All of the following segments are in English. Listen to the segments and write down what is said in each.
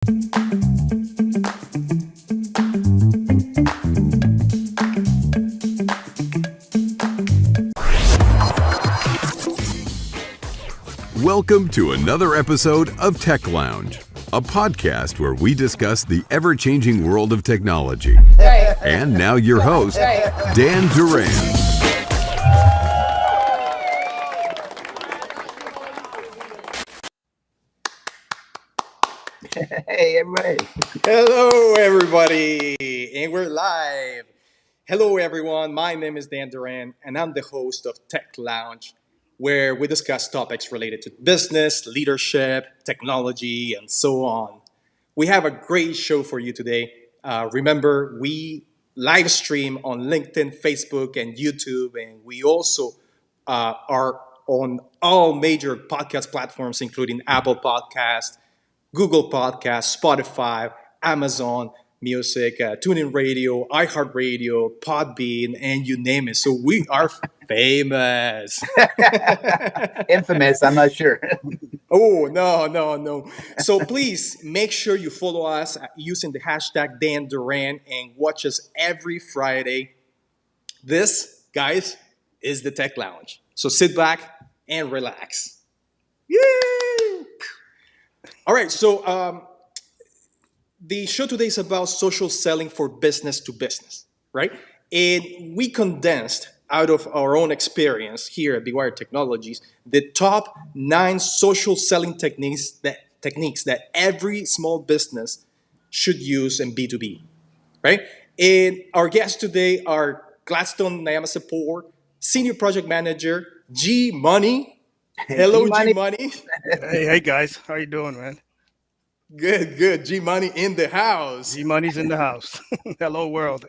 Welcome to another episode of Tech Lounge, a podcast where we discuss the ever-changing world of technology. And now your host, Dan Duran. Hey, everybody. Hello, everybody, and we're live. Hello, everyone. My name is Dan Duran, and I'm the host of Tech Lounge, where we discuss topics related to business, leadership, technology, and so on. We have a great show for you today. Remember, we live stream on LinkedIn, Facebook, and YouTube, and we also are on all major podcast platforms, including Apple Podcast, Google Podcast, Spotify, Amazon Music, TuneIn Radio, iHeartRadio, Podbean, and you name it. So we are famous. Infamous, I'm not sure. Oh, no. So please make sure you follow us using the hashtag Dan Duran and watch us every Friday. This, guys, is the Tech Lounge. So sit back and relax. Yay! All right, so the show today is about social selling for business to business, right? And we condensed out of our own experience here at BeWire Technologies the top 9 social selling techniques that every small business should use in B2B, right? And our guests today are Gladstone Nyamasapur, Senior Project Manager, G Money. Hello, G Money. Hey guys, how you doing, man? Good. G Money in the house. G Money's in the house. Hello, world.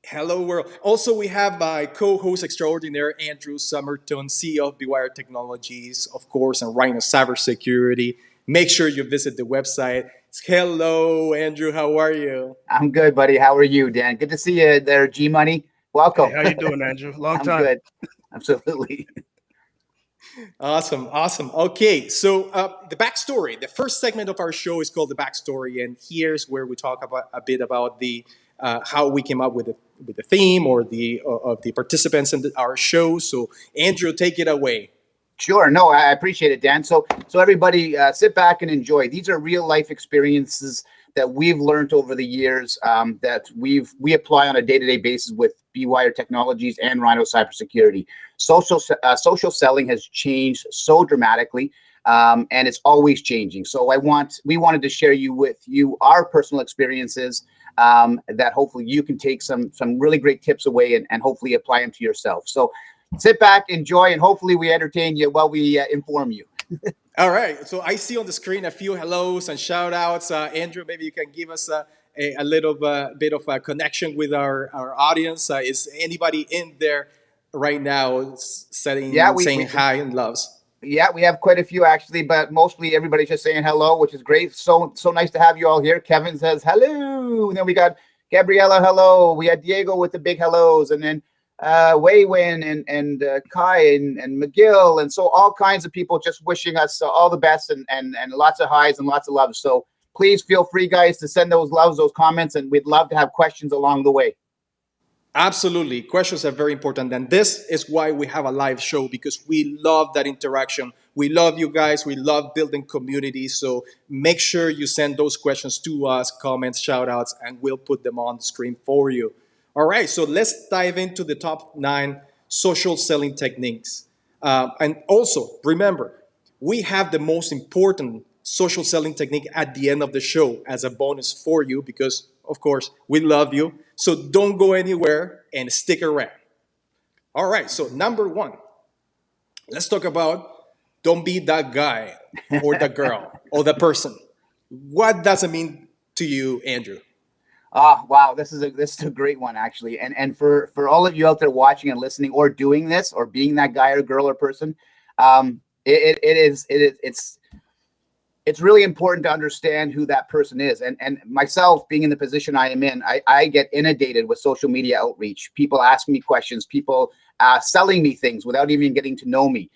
Hello, world. Also, we have my co-host extraordinaire, Andrew Summerton, CEO of BeWire Technologies, of course, and Rhino Cybersecurity. Make sure you visit the website. Hello, Andrew. How are you? I'm good, buddy. How are you, Dan? Good to see you there, G Money. Welcome. Hey, how you doing, Andrew? Long I'm time. good. Absolutely. Awesome. Okay, so the backstory. The first segment of our show is called the backstory, and here's where we talk about a bit about the how we came up with the theme or the of the participants in our show. So, Andrew, take it away. Sure. No, I appreciate it, Dan. So everybody, sit back and enjoy. These are real life experiences that we've learned over the years that we apply on a day-to-day basis with BeWire Technologies and Rhino Cybersecurity. Social selling has changed so dramatically, and it's always changing. So we wanted to share with you our personal experiences that hopefully you can take some really great tips away and hopefully apply them to yourself. So sit back, enjoy, and hopefully we entertain you while we inform you. All right. So I see on the screen a few hellos and shout outs. Andrew, maybe you can give us a little bit of a connection with our audience. Is anybody in there right now saying hi and loves? Yeah, we have quite a few actually, but mostly everybody's just saying hello, which is great. So nice to have you all here. Kevin says hello. And then we got Gabriella, hello. We had Diego with the big hellos, and then Wei Wen and Kai and McGill, and so all kinds of people just wishing us all the best and lots of highs and lots of love. So please feel free, guys, to send those loves, those comments, and we'd love to have questions along the way. Absolutely. Questions are very important. And this is why we have a live show, because we love that interaction. We love you guys. We love building communities. So make sure you send those questions to us, comments, shout outs, and we'll put them on the screen for you. All right. So let's dive into the top 9 social selling techniques. And also, remember, we have the most important social selling technique at the end of the show as a bonus for you because, of course, we love you. So don't go anywhere and stick around. All right, so number 1, let's talk about don't be that guy or the girl or the person. What does it mean to you, Andrew? Oh, wow, this is a great one actually. And for all of you out there watching and listening or doing this or being that guy or girl or person, it's really important to understand who that person is. And myself being in the position I am in, I get inundated with social media outreach. People asking me questions, people selling me things without even getting to know me.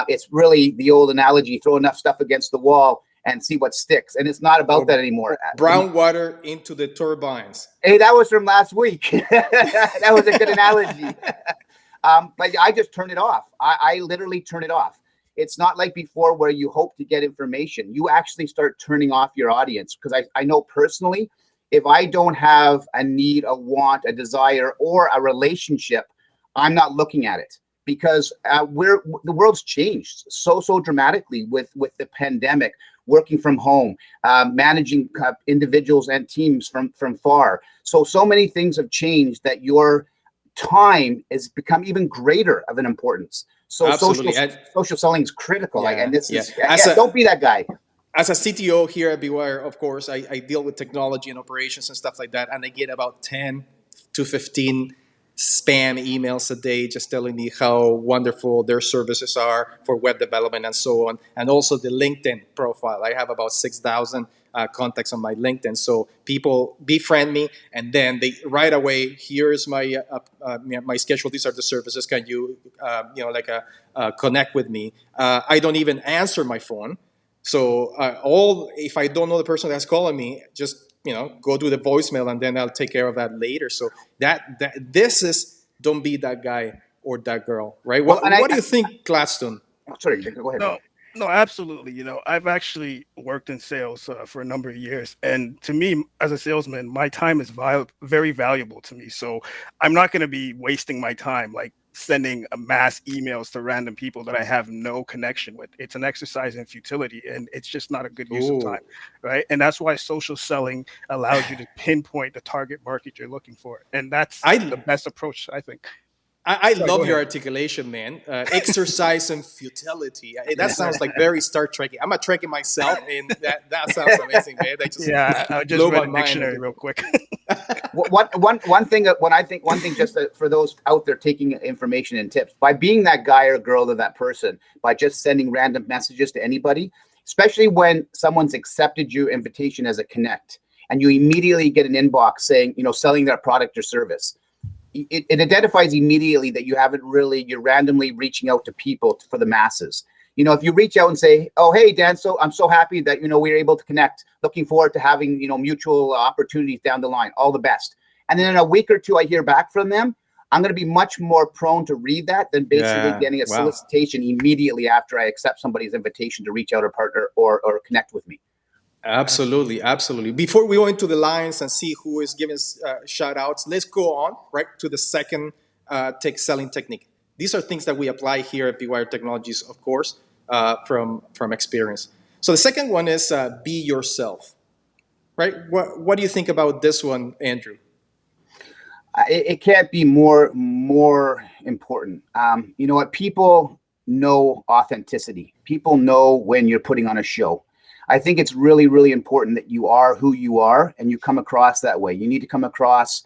It's really the old analogy, throw enough stuff against the wall and see what sticks. And it's not about that anymore. Brown water into the turbines. Hey, that was from last week. That was a good analogy. But I just turn it off. I literally turn it off. It's not like before where you hope to get information. You actually start turning off your audience, because I know personally, if I don't have a need, a want, a desire, or a relationship, I'm not looking at it, because the world's changed so dramatically with the pandemic, working from home, managing individuals and teams from far. So many things have changed that your time has become even greater of an importance. So Absolutely. social selling is critical. Yeah, And this yeah. is, don't be that guy. As a CTO here at Bewire, of course, I deal with technology and operations and stuff like that, and I get about 10 to 15 spam emails a day just telling me how wonderful their services are for web development and so on. And also the LinkedIn profile. I have about 6,000 contacts on my LinkedIn. So people befriend me, and then they right away, here's my my schedule. These are the services. Can you, connect with me? I don't even answer my phone. So if I don't know the person that's calling me, just go to the voicemail, and then I'll take care of that later. So this is, don't be that guy or that girl, right? What do you think, Gladstone? Sorry, go ahead. No, absolutely. I've actually worked in sales for a number of years. And to me, as a salesman, my time is very valuable to me. So I'm not going to be wasting my time like sending mass emails to random people that I have no connection with. It's an exercise in futility, and it's just not a good use of time, right? And that's why social selling allows you to pinpoint the target market you're looking for. And that's the best approach, I think. I love your articulation, man. Exercise and futility. That sounds like very Star Trek. I'm a Trekkie myself, and that sounds amazing, man. I just read a dictionary real quick. One thing just for those out there taking information and tips, by being that guy or girl to that person, by just sending random messages to anybody, especially when someone's accepted your invitation as a connect, and you immediately get an inbox saying, selling their product or service. It identifies immediately that you're randomly reaching out to people for the masses. If you reach out and say, oh, hey, Dan, so I'm so happy that, we were able to connect. Looking forward to having, mutual opportunities down the line. All the best. And then in a week or two, I hear back from them. I'm going to be much more prone to read that than basically getting a solicitation immediately after I accept somebody's invitation to reach out or partner or connect with me. Absolutely. Before we go into the lines and see who is giving shout outs, let's go on right to the second selling technique. These are things that we apply here at Bewire Technologies, of course, from experience. So the second one is be yourself, right? What do you think about this one, Andrew? It can't be more important. You know what? People know authenticity. People know when you're putting on a show. I think it's really, really important that you are who you are and you come across that way. You need to come across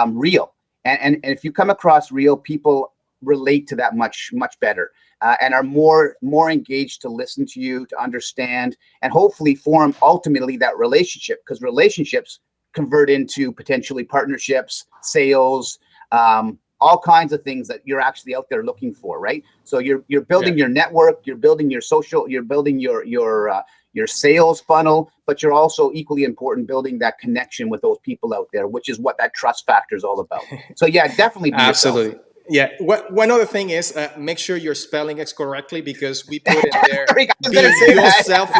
real. And if you come across real, people relate to that much better and are more engaged to listen to you, to understand, and hopefully form ultimately that relationship, because relationships convert into potentially partnerships, sales, all kinds of things that you're actually out there looking for, right? So you're building your network, you're building your social, you're building your sales funnel, but you're also equally important building that connection with those people out there, which is what that trust factor is all about. So definitely be absolutely. yourself. Yeah. One other thing is make sure you're spelling it correctly, because we put in there be yourself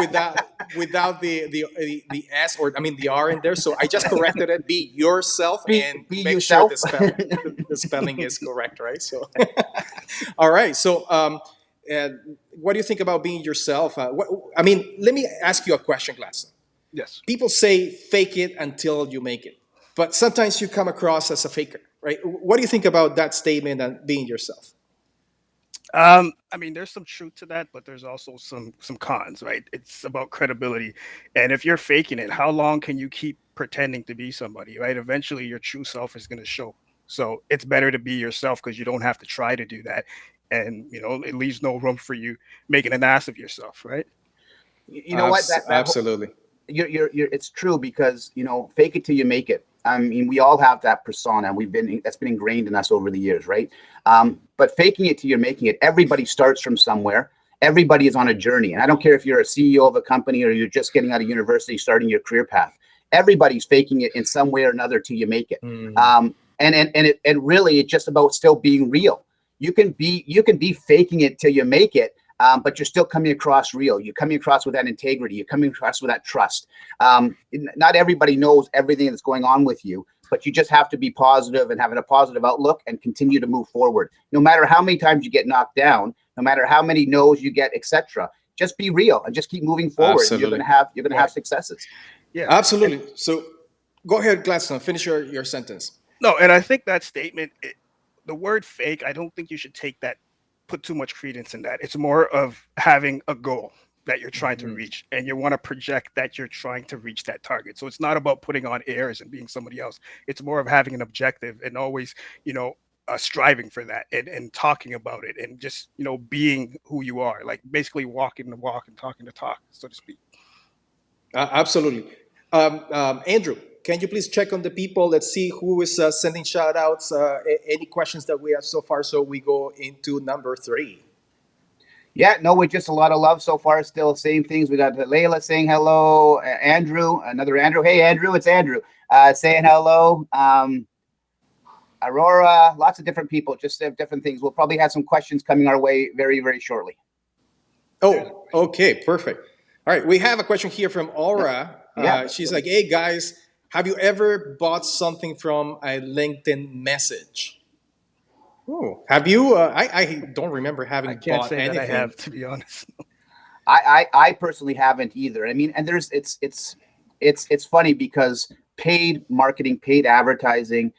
without the S, or the R in there. So I just corrected it. Be yourself and be make yourself. sure the spelling is correct, right? So, all right. So, what do you think about being yourself? Let me ask you a question, Gladstone. Yes. People say fake it until you make it, but sometimes you come across as a faker, right? What do you think about that statement and being yourself? There's some truth to that, but there's also some cons, right? It's about credibility. And if you're faking it, how long can you keep pretending to be somebody, right? Eventually your true self is going to show. So it's better to be yourself, because you don't have to try to do that. And, it leaves no room for you making an ass of yourself, right? You know what? Absolutely. It's true, because, fake it till you make it. We all have that persona. That's been ingrained in us over the years, right? But faking it till you're making it. Everybody starts from somewhere, everybody is on a journey. And I don't care if you're a CEO of a company or you're just getting out of university, starting your career path. Everybody's faking it in some way or another till you make it. And really, it's just about still being real. You can be faking it till you make it, but you're still coming across real. You're coming across with that integrity. You're coming across with that trust. Not everybody knows everything that's going on with you, but you just have to be positive and having a positive outlook and continue to move forward. No matter how many times you get knocked down, no matter how many no's you get, etc. Just be real and just keep moving forward. And you're gonna have successes. Yeah, Absolutely. So go ahead, Gladstone, finish your sentence. No, and I think that statement, the word fake, I don't think you should put too much credence in that. It's more of having a goal that you're trying to reach, and you want to project that you're trying to reach that target. So it's not about putting on airs and being somebody else. It's more of having an objective and always, striving for that and talking about it and just, being who you are, like basically walking the walk and talking the talk, so to speak. Absolutely. Andrew, can you please check on the people? Let's see who is sending shout outs, any questions that we have so far. So we go into number 3. Yeah, no, with just a lot of love so far. Still same things. We got Layla saying hello. Andrew, another Andrew. Hey, Andrew, it's Andrew saying hello. Aurora, lots of different people, just different things. We'll probably have some questions coming our way very, very shortly. Oh, okay, perfect. All right, we have a question here from Aura. Yeah. She's like, hey, guys, have you ever bought something from a LinkedIn message? Oh, have you? I don't remember having I can't bought say anything. that I have, to be honest. I personally haven't either. I mean, and it's funny because paid marketing, paid advertising,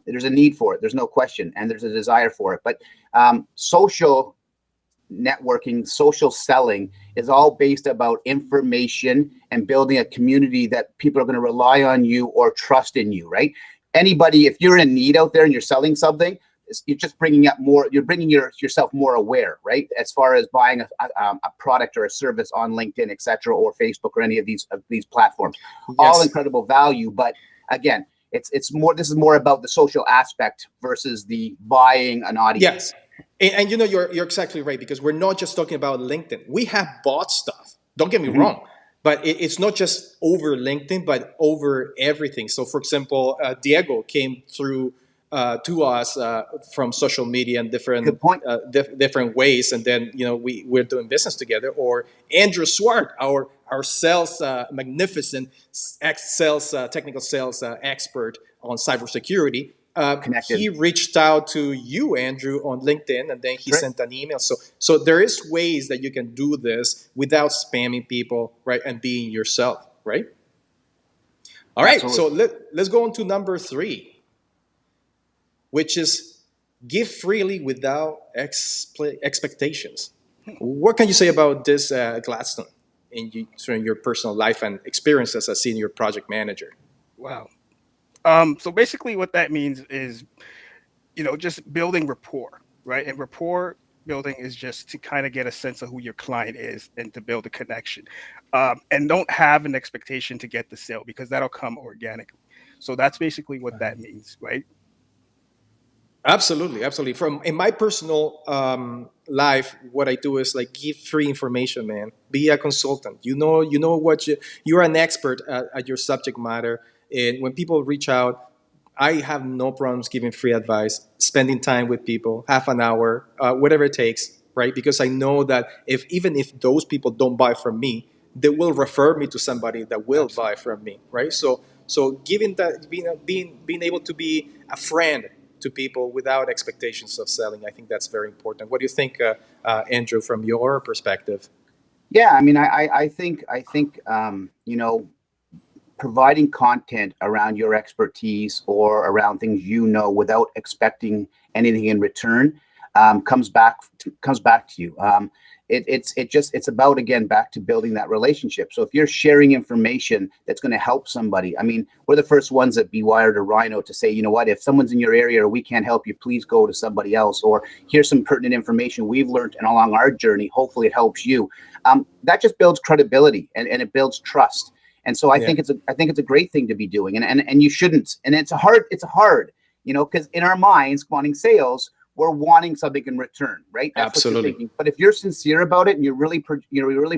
there's a need for it. There's no question, and there's a desire for it. But social networking, social selling is all based about information and building a community that people are going to rely on you or trust in you, right? Anybody, if you're in need out there and you're selling something, you're just bringing up more, you're bringing yourself more aware, right? As far as buying a product or a service on LinkedIn, etc., or Facebook or any of these platforms, all incredible value. But again, it's more, this is more about the social aspect versus the buying an audience. Yes. And you're exactly right, because we're not just talking about LinkedIn. We have bought stuff. Don't get me wrong, but it's not just over LinkedIn, but over everything. So, for example, Diego came through to us from social media and different ways, and then we're doing business together. Or Andrew Swart, our sales magnificent sales technical sales expert on cybersecurity. He reached out to you, Andrew, on LinkedIn, and then he sent an email. So there is ways that you can do this without spamming people, right, and being yourself, right? All right, so let's go on to number 3, which is give freely without expectations. What can you say about this, Gladstone, in your personal life and experience as a senior project manager? Wow. So basically what that means is, just building rapport, right? And rapport building is just to kind of get a sense of who your client is and to build a connection. And don't have an expectation to get the sale, because that'll come organically. So that's basically what that means, right? Absolutely. In my personal life, what I do is like give free information, man. Be a consultant. You know what you're an expert at your subject matter. And when people reach out, I have no problems giving free advice, spending time with people, half an hour, whatever it takes, right? Because I know that even if those people don't buy from me, they will refer me to somebody that will buy from me, right? So giving that, being able to be a friend to people without expectations of selling, I think that's very important. What do you think, Andrew, from your perspective? Yeah, I mean, I think providing content around your expertise or around things without expecting anything in return comes back to you. It's about, again, back to building that relationship. So if you're sharing information that's going to help somebody, I mean, we're the first ones at Be Wired or Rhino to say, you know what, if someone's in your area or we can't help you, please go to somebody else, or here's some pertinent information we've learned and along our journey, hopefully it helps you. That just builds credibility and it builds trust. And so I think it's a great thing to be doing, and you shouldn't. And it's hard, because in our minds, wanting sales, we're wanting something in return, right? That's Absolutely. what you're thinking. But if you're sincere about it and you're really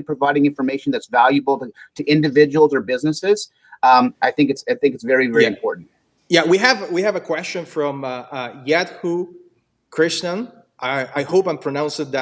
providing information that's valuable to individuals or businesses, I think it's very, very important. Yeah, we have a question from Yadhu Krishnan. I hope I'm pronouncing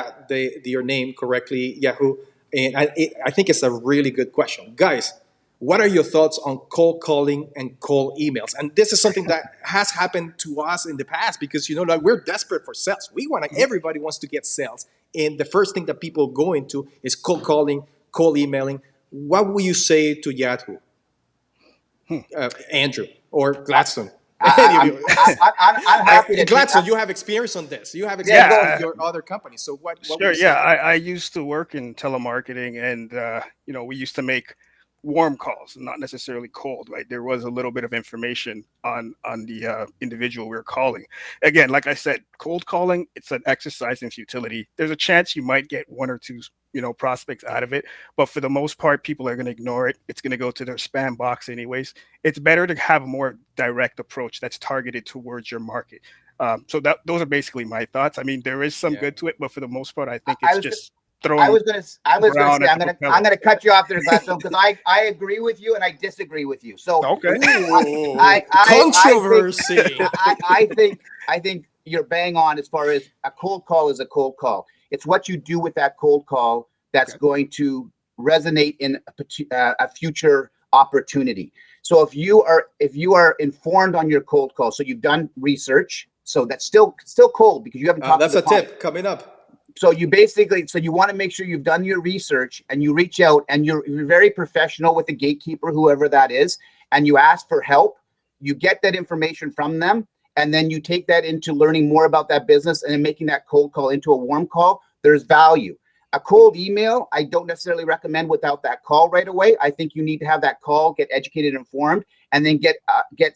your name correctly, Yahoo. And I think it's a really good question, guys. What are your thoughts on cold calling and cold emails? And this is something that has happened to us in the past because like we're desperate for sales. Everybody wants to get sales, and the first thing that people go into is cold calling, cold emailing. What would you say to Yahoo, Andrew or Gladstone? I'm happy to Gladstone, you have experience on this. You have experience with your other companies. So what Sure. would you say? I used to work in telemarketing, and we used to make warm calls, not necessarily cold. Right, there was a little bit of information on the individual we were calling. Again, like I said, cold calling, it's an exercise in futility. There's a chance you might get one or two prospects out of it, but for the most part, people are going to ignore it. It's going to go to their spam box anyways. It's better to have a more direct approach that's targeted towards your market. So those are basically my thoughts. I mean, there is some good to it, but for the most part, I think it's just throwing. I was gonna say I'm gonna cut you off there, Gladstone, because I agree with you and I disagree with you. So okay, controversy. I think you're bang on as far as a cold call is a cold call. It's what you do with that cold call that's going to resonate in a future opportunity. So if you are informed on your cold call, so you've done research, so that's still cold because you haven't talked. That's a tip coming up. So you want to make sure you've done your research and you reach out and you're very professional with the gatekeeper, whoever that is, and you ask for help. You get that information from them. And then you take that into learning more about that business and then making that cold call into a warm call. There's value. A cold email, I don't necessarily recommend without that call right away. I think you need to have that call, get educated, informed, and then get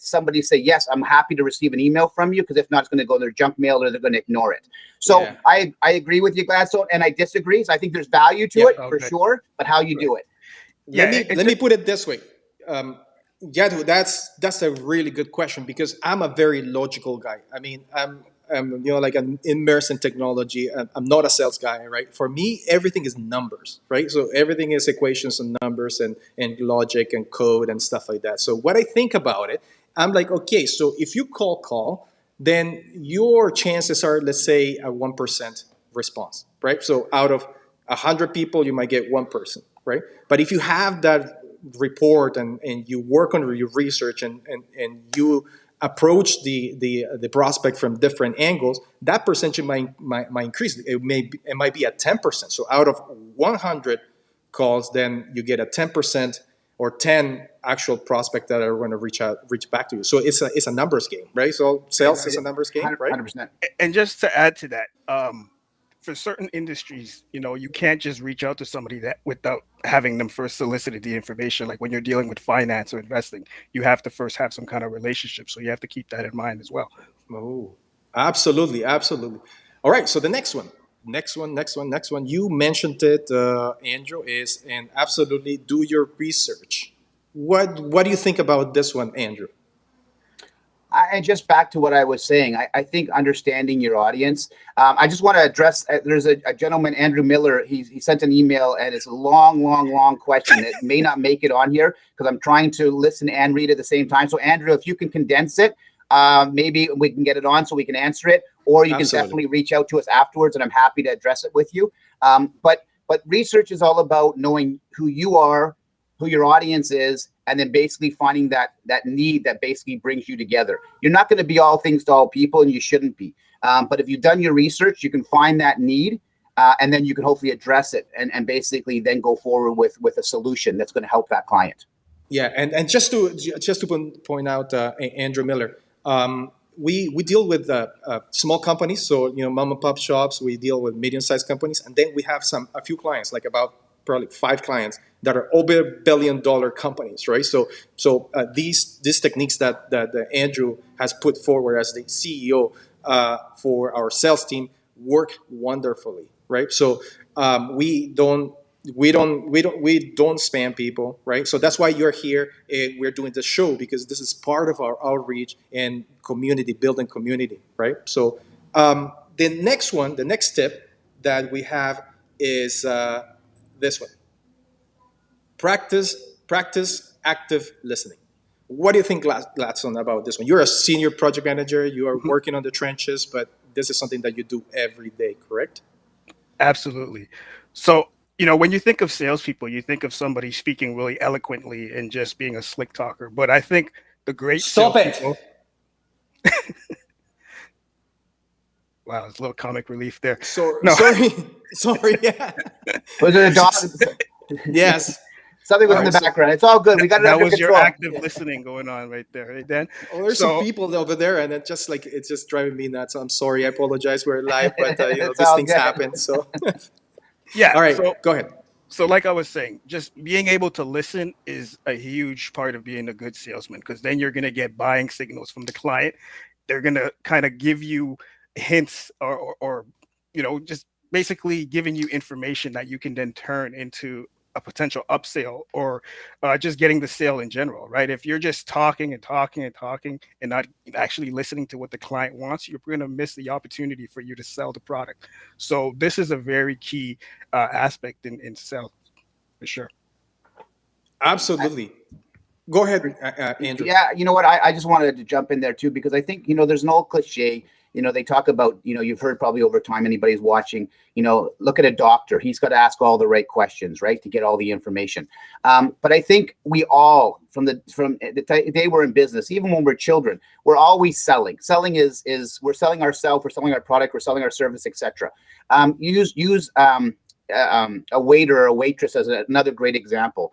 somebody to say, yes, I'm happy to receive an email from you, because if not, it's going to go in their junk mail or they're going to ignore it. So I agree with you, Gladstone, and I disagree. So I think there's value to it for sure, but how you do it. Let me put it this way. That's a really good question because I'm a very logical guy. I mean, I'm immersed in technology. I'm not a sales guy, right? For me, everything is numbers, right? So everything is equations and numbers and logic and code and stuff like that. So what I think about it, I'm like, okay, so if you call, then your chances are, let's say, a 1% response, right? So out of 100 people, you might get one person, right? But if you have that report and you work on your research and you approach the prospect from different angles, that percentage might increase. It might be at 10%. So out of 100 calls, then you get a 10% or 10 actual prospect that are going to reach back to you. So it's a numbers game, right? So sales is a numbers game, right? 100%. And just to add to that, for certain industries, you can't just reach out to somebody that without having them first solicited the information. Like when you're dealing with finance or investing, you have to first have some kind of relationship. So you have to keep that in mind as well. Oh, absolutely. All right. So the next one. You mentioned it, Andrew, and absolutely do your research. What do you think about this one, Andrew? And just back to what I was saying, I think understanding your audience. I just want to address. There's a gentleman, Andrew Miller. He sent an email, and it's a long question. It may not make it on here because I'm trying to listen and read at the same time. So, Andrew, if you can condense it, maybe we can get it on so we can answer it, or you can definitely reach out to us afterwards, and I'm happy to address it with you. But research is all about knowing who you are, who your audience is, and then basically finding that need that basically brings you together. You're not going to be all things to all people, and you shouldn't be. But if you've done your research, you can find that need, and then you can hopefully address it and basically then go forward with a solution that's going to help that client. Yeah, and just to point out, Andrew Miller, we deal with small companies, so mom and pop shops. We deal with medium-sized companies, and then we have a few clients, like about probably 5 clients that are over $1 billion companies, right? So these techniques that Andrew has put forward as the CEO for our sales team work wonderfully, right? So we don't spam people, right? So that's why you're here and we're doing this show, because this is part of our outreach and building community, right? So The next tip that we have is this one: practice active listening. What do you think, Gladstone, about this one? You're a senior project manager. You are Mhm. working on the trenches, but this is something that you do every day, correct? Absolutely. So, when you think of salespeople, you think of somebody speaking really eloquently and just being a slick talker. But I think the great Stop it. salespeople, wow, it's a little comic relief there. So, No, sorry, sorry. Yeah. Was it a dog? Yes. Something was All in the right. So, background. It's all good. We got it that under was your control. active listening going on right there, right, Dan? oh, there's some So, people over there, and it's just driving me nuts. I'm sorry. I apologize. We're live, but It's these all things good. happen. So, yeah. all right, So, go ahead. so like I was saying, just being able to listen is a huge part of being a good salesman because then you're going to get buying signals from the client. They're going to kind of give you hints or just basically giving you information that you can then turn into a potential upsell or just getting the sale in general, right? If you're just talking and talking and talking and not actually listening to what the client wants, you're going to miss the opportunity for you to sell the product. So this is a very key aspect in sales for sure. Absolutely. Go ahead, Andrew. Yeah, you know what? I just wanted to jump in there too because I think there's an old cliche. They talk about you've heard probably over time. Anybody's watching, look at a doctor. He's got to ask all the right questions, right, to get all the information. But I think we all, from the day we're in business, even when we're children, we're always selling. Selling is we're selling ourselves, we're selling our product, we're selling our service, etc. Use a waiter or a waitress as another great example.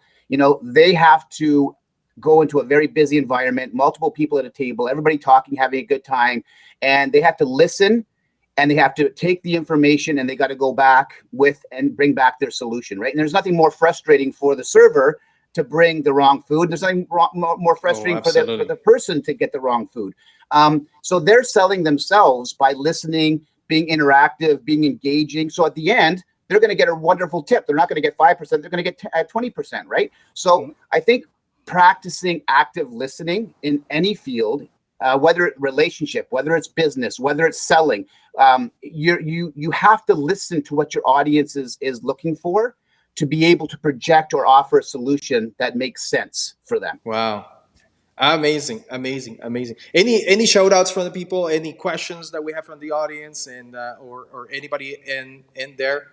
They have to go into a very busy environment, multiple people at a table, everybody talking, having a good time, and they have to listen and they have to take the information and they got to go back with and bring back their solution, right? And there's nothing more frustrating for the server to bring the wrong food. There's nothing more frustrating for the person to get the wrong food. So they're selling themselves by listening, being interactive, being engaging. So at the end, they're going to get a wonderful tip. They're not going to get 5%. They're going to get 20%, right? So I think practicing active listening in any field, whether it's relationship, whether it's business, whether it's selling, you have to listen to what your audience is looking for to be able to project or offer a solution that makes sense for them. Wow. Amazing, amazing, amazing. Any shout outs from the people? Any questions that we have from the audience and or anybody in there?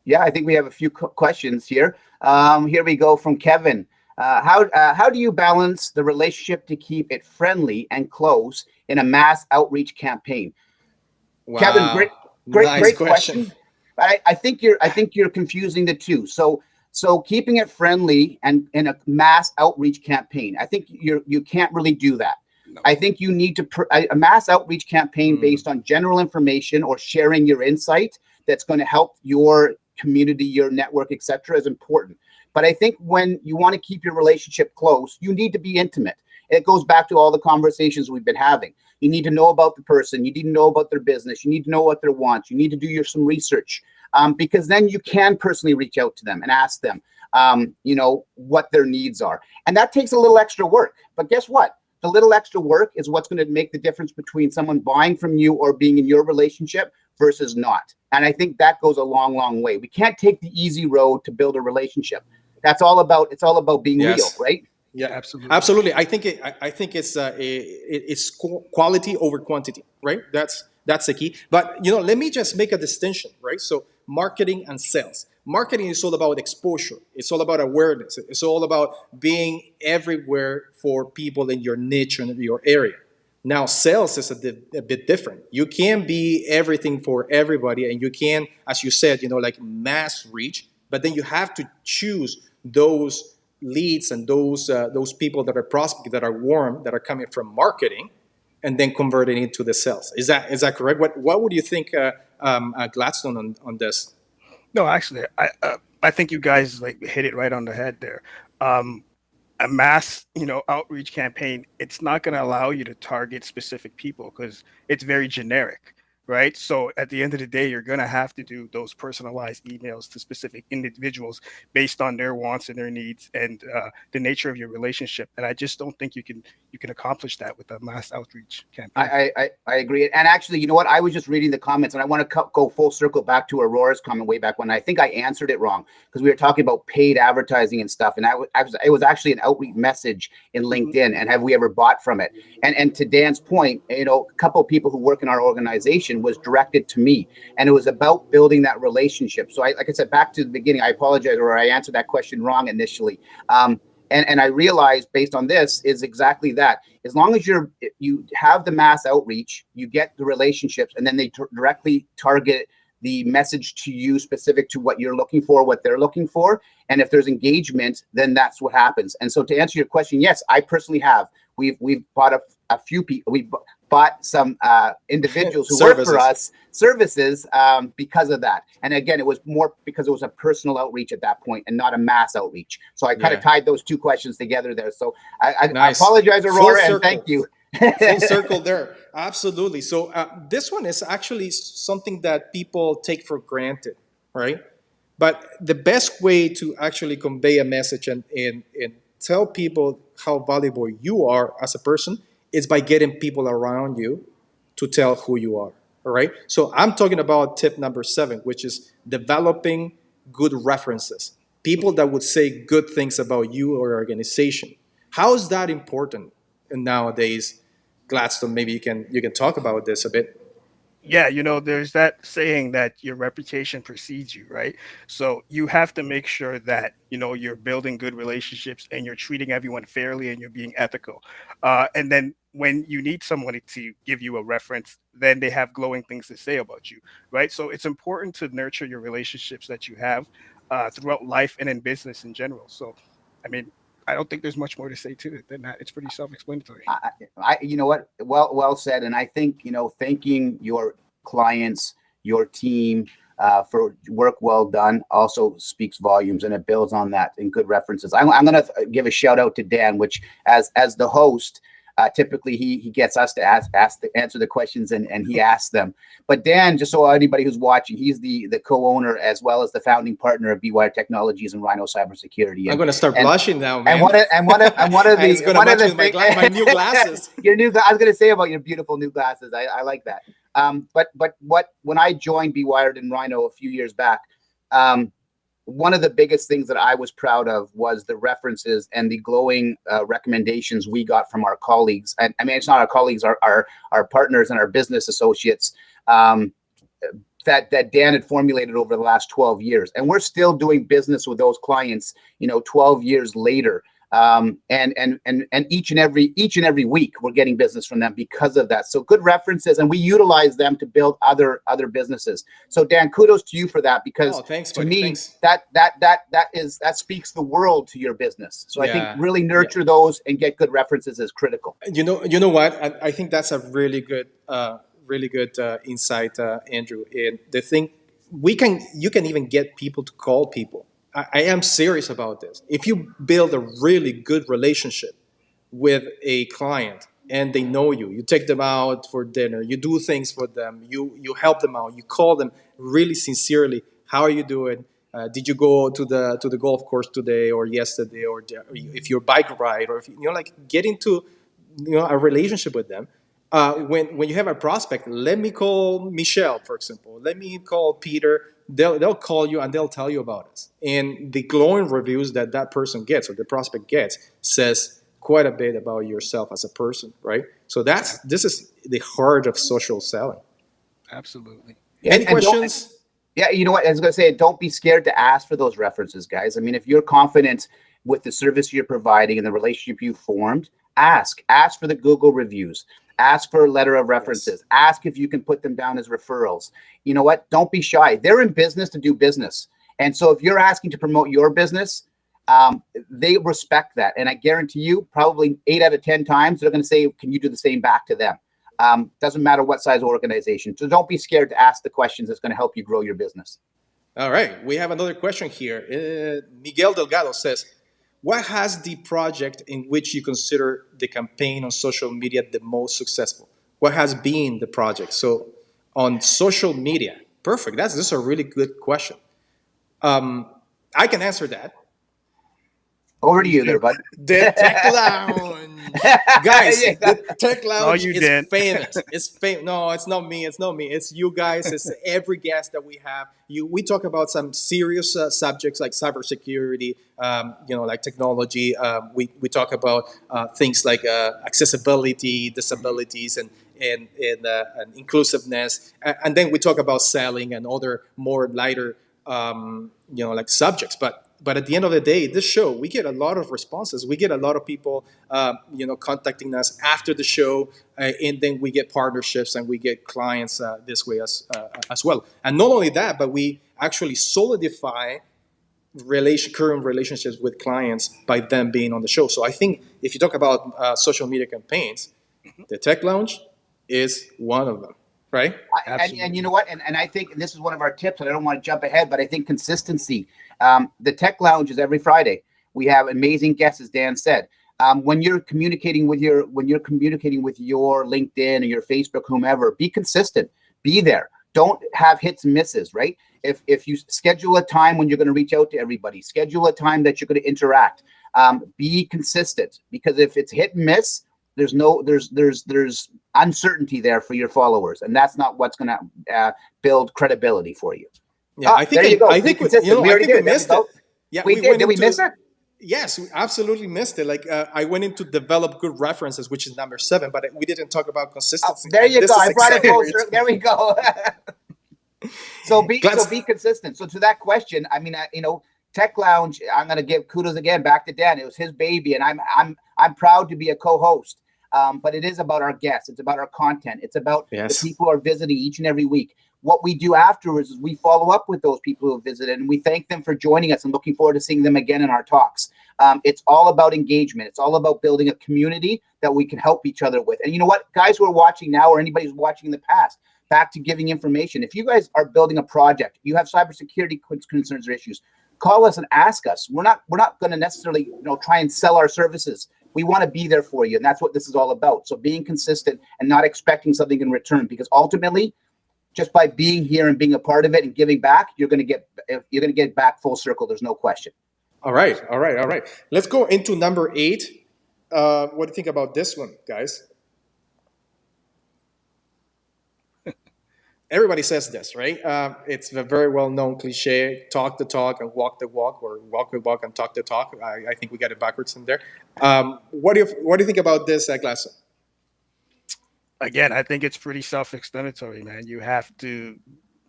Yeah, I think we have a few questions here. Here we go from Kevin. How do you balance the relationship to keep it friendly and close in a mass outreach campaign? Wow. Kevin, Nice great question. question. I think you're confusing the two. So keeping it friendly and in a mass outreach campaign, I think you can't really do that. No. I think you need to a mass outreach campaign based on general information or sharing your insight that's going to help your community, your network, etc., is important. But I think when you want to keep your relationship close, you need to be intimate. It goes back to all the conversations we've been having. You need to know about the person. You need to know about their business. You need to know what they want. You need to do some research, because then you can personally reach out to them and ask them, what their needs are. And that takes a little extra work. But guess what? The little extra work is what's going to make the difference between someone buying from you or being in your relationship versus not. And I think that goes a long, long way. We can't take the easy road to build a relationship. It's all about being real, right? Yeah, Absolutely. absolutely. I think it's quality over quantity, right? That's the key. But let me just make a distinction, right? So marketing and sales. Marketing is all about exposure. It's all about awareness. It's all about being everywhere for people in your niche and your area. Now, sales is a bit different. You can be everything for everybody, and you can, as you said, like mass reach. But then you have to choose those leads and those people that are prospect, that are warm, that are coming from marketing, and then converting into the sales. Is that correct? What would you think, Gladstone, on this? No, actually, I think you guys like hit it right on the head there. A mass, outreach campaign, it's not going to allow you to target specific people because it's very generic. right? So at the end of the day, you're going to have to do those personalized emails to specific individuals based on their wants and their needs and the nature of your relationship. And I just don't think you can accomplish that with a mass outreach campaign. I agree. And actually, you know what? I was just reading the comments, and I want to go full circle back to Aurora's comment way back when. I think I answered it wrong because we were talking about paid advertising and stuff, and it was actually an outreach message in LinkedIn. And have we ever bought from it? And to Dan's point, you know, a couple of people who work in our organization was directed to me, and it was about building that relationship. So, like I said, back to the beginning, I apologize, or I answered that question wrong initially. And I realized based on this is exactly that. As long as you have the mass outreach, you get the relationships, and then they directly target the message to you specific to what you're looking for, what they're looking for. And if there's engagement, then that's what happens. And so to answer your question, yes, I personally have. We've bought a few people. We've bought some individuals who work for us services because of that. And again, it was more because it was a personal outreach at that point and not a mass outreach. So I kind of tied those two questions together there. So I apologize, Aurora, and thank you. Full circle there. Absolutely. So this one is actually something that people take for granted, right? But the best way to actually convey a message and tell people how valuable you are as a person is by getting people around you to tell who you are. All right. So I'm talking about tip number 7, which is developing good references. People that would say good things about you or your organization. How is that important nowadays? Gladstone, maybe you can talk about this a bit. Yeah, you know, there's that saying that your reputation precedes you, right? So you have to make sure that, you know, you're building good relationships and you're treating everyone fairly and you're being ethical. And then when you need someone to give you a reference, then they have glowing things to say about you, right? So it's important to nurture your relationships that you have throughout life and in business in general. So, I mean, I don't think there's much more to say to it than that. It's pretty self-explanatory. You know what? Well said. And I think, you know, thanking your clients, your team for work well done also speaks volumes, and it builds on that in good references. I'm going to give a shout out to Dan, which as the host, typically he gets us to answer the questions and he asks them. But Dan, just so anybody who's watching, he's the co-owner as well as the founding partner of B-Wire Technologies and Rhino Cybersecurity. I'm going to start blushing now, man. And one of the my new glasses. Your new, I was going to say about your beautiful new glasses. I like that. But when I joined B-Wired and Rhino a few years back, one of the biggest things that I was proud of was the references and the glowing recommendations we got from our colleagues. And I mean, it's not our colleagues, our partners and our business associates that Dan had formulated over the last 12 years. And we're still doing business with those clients, you know, 12 years later. And each and every week we're getting business from them because of that. So good references, and we utilize them to build other businesses. So Dan, kudos to you for that, because to me that speaks the world to your business. So I think really nurture those and get good references is critical. You know what? I think that's a really good insight, Andrew. And the thing you can even get people to call people. I am serious about this. If you build a really good relationship with a client and they know you, you take them out for dinner, you do things for them, you help them out, you call them really sincerely. How are you doing? Did you go to the golf course today or yesterday, or if you're bike ride, or if you know, like get into a relationship with them. When you have a prospect, let me call Michelle, for example. Let me call Peter. They'll call you and they'll tell you about us. And the glowing reviews that person gets or the prospect gets says quite a bit about yourself as a person, right? So this is the heart of social selling. Absolutely. Any questions? Yeah, you know what? I was going to say, don't be scared to ask for those references, guys. I mean, if you're confident with the service you're providing and the relationship you formed, ask for the Google reviews. Ask for a letter of references. Yes. Ask if you can put them down as referrals. You know what? Don't be shy. They're in business to do business. And so if you're asking to promote your business, they respect that. And I guarantee you, probably 8 out of 10 times, they're going to say, can you do the same back to them? Doesn't matter what size organization. So don't be scared to ask the questions that's going to help you grow your business. All right. We have another question here. Miguel Delgado says, what has the project in which you consider the campaign on social media the most successful? What has been the project? So on social media? Perfect. This is a really good question. I can answer that. Over to you there, bud. The Tech Lounge, guys. Yeah. The Tech all Lounge you, is Dan. famous. It's famous. No, it's not me. It's not me. It's you guys. It's every guest that we have. We talk about some serious subjects like cybersecurity. Like technology. We talk about things like accessibility, disabilities, and inclusiveness. And then we talk about selling and other more lighter, like subjects. But at the end of the day, this show, we get a lot of responses. We get a lot of people, contacting us after the show, and then we get partnerships and we get clients this way as well. And not only that, but we actually solidify current relationships with clients by them being on the show. So I think if you talk about social media campaigns, the Tech Lounge is one of them, right? And you know what? And I think this is one of our tips, and I don't want to jump ahead, but I think consistency. The Tech Lounge is every Friday. We have amazing guests, as Dan said. When you're communicating with your LinkedIn or your Facebook, whomever, be consistent. Be there. Don't have hits and misses, right? If you schedule a time when you're going to reach out to everybody, schedule a time that you're going to interact. Be consistent, because if it's hit and miss, there's uncertainty there for your followers, and that's not what's going to build credibility for you. Yeah, I think there you go. I think we missed it. Yeah, we did. Did we miss it? Yes, we absolutely missed it. Like I went into develop good references, which is number 7, but we didn't talk about consistency. There you go. I brought it closer. There we go. So be consistent. So to that question, I mean, Tech Lounge, I'm going to give kudos again back to Dan. It was his baby, and I'm proud to be a co-host. But it is about our guests. It's about our content. It's about the people who are visiting each and every week. What we do afterwards is we follow up with those people who have visited, and we thank them for joining us and looking forward to seeing them again in our talks. It's all about engagement. It's all about building a community that we can help each other with. And you know what, guys who are watching now, or anybody who's watching in the past, back to giving information. If you guys are building a project, you have cybersecurity concerns or issues, call us and ask us. We're not going to necessarily try and sell our services. We want to be there for you, and that's what this is all about. So being consistent and not expecting something in return, because ultimately, just by being here and being a part of it and giving back, you're going to get back full circle. There's no question. All right. Let's go into number 8. What do you think about this one, guys? Everybody says this, right? It's a very well-known cliche: talk the talk and walk the walk, or walk the walk and talk the talk. I think we got it backwards in there. What do you think about this, Glass? Again, I think it's pretty self-explanatory, man. You have to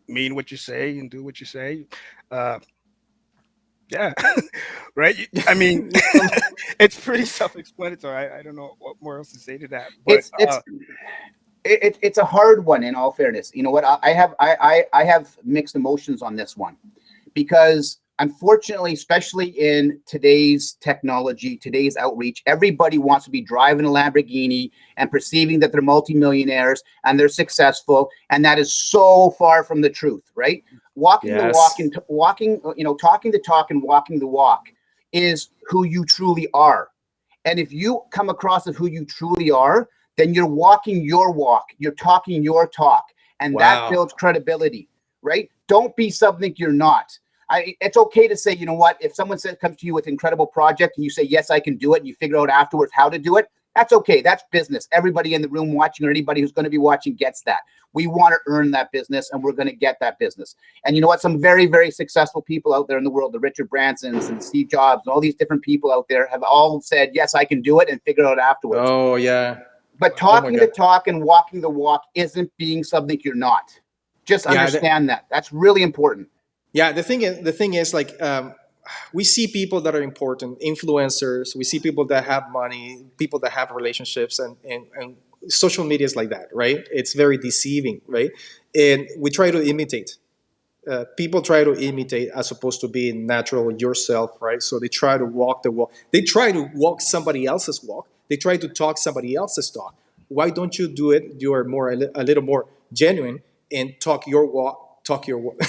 mean what you say and do what you say. Yeah, right. I mean, it's pretty self-explanatory. I don't know what more else to say to that. But it's a hard one. In all fairness, you know what? I have mixed emotions on this one, because unfortunately, especially in today's technology, today's outreach, everybody wants to be driving a Lamborghini and perceiving that they're multimillionaires and they're successful, and that is so far from the truth, right? Walking the walk and talking the talk and walking the walk is who you truly are. And if you come across as who you truly are, then you're walking your walk, you're talking your talk, and that builds credibility, right? Don't be something you're not. It's okay to say, you know what, if someone comes to you with an incredible project and you say, yes, I can do it, and you figure out afterwards how to do it, that's okay. That's business. Everybody in the room watching, or anybody who's going to be watching, gets that. We want to earn that business, and we're going to get that business. And you know what? Some very, very successful people out there in the world, the Richard Bransons and Steve Jobs, and all these different people out there have all said, yes, I can do it, and figure it out afterwards. Oh, yeah. But talking the talk and walking the walk isn't being something you're not. Just understand that. That's really important. Yeah, the thing is, like, we see people that are important, influencers. We see people that have money, people that have relationships, and social media is like that, right? It's very deceiving, right? And we try to imitate. People try to imitate as opposed to being natural yourself, right? So they try to walk the walk. They try to walk somebody else's walk. They try to talk somebody else's talk. Why don't you do it? You are a little more genuine and talk your walk. Talk your walk.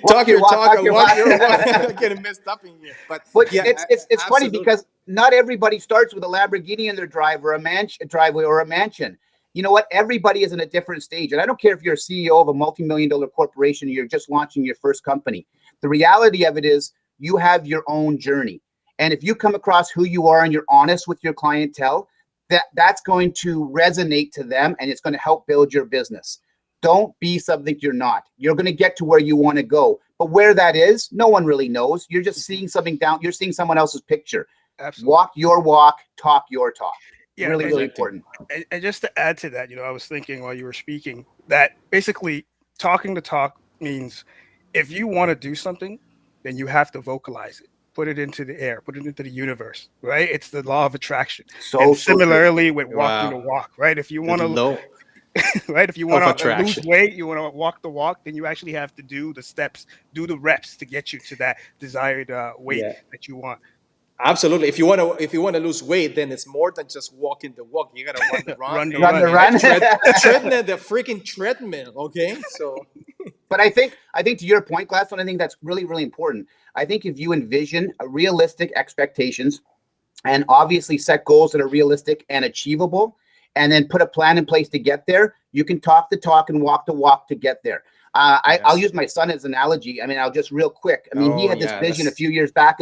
Talk your talk and walk your walk. I'm getting messed up in here. But yeah, it's funny because not everybody starts with a Lamborghini in their driveway or a mansion. you know what? Everybody is in a different stage. And I don't care if you're a CEO of a multi-million-dollar corporation or you're just launching your first company. The reality of it is you have your own journey. And if you come across who you are and you're honest with your clientele, that's going to resonate to them and it's going to help build your business. Don't be something you're not. You're going to get to where you want to go. But where that is, no one really knows. You're just seeing something down. You're seeing someone else's picture. Absolutely. Walk your walk, talk your talk. Yeah, really, really important. And just to add to that, I was thinking while you were speaking that basically talking the talk means if you want to do something, then you have to vocalize it, put it into the air, put it into the universe, right? It's the law of attraction. And similarly with walking the walk, right? If you want to right? If you want to lose weight, you want to walk the walk, then you actually have to do the steps, do the reps to get you to that desired weight that you want. Absolutely. If you want to lose weight, then it's more than just walking the walk. You gotta run the run. run. Treadmill, the freaking treadmill. Okay. So but I think to your point, Gladstone, I think that's really, really important. I think if you envision realistic expectations and obviously set goals that are realistic and achievable, and then put a plan in place to get there, you can talk the talk and walk the walk to get there. I'll use my son as an analogy. I mean, I'll just real quick. I mean, he had this vision a few years back.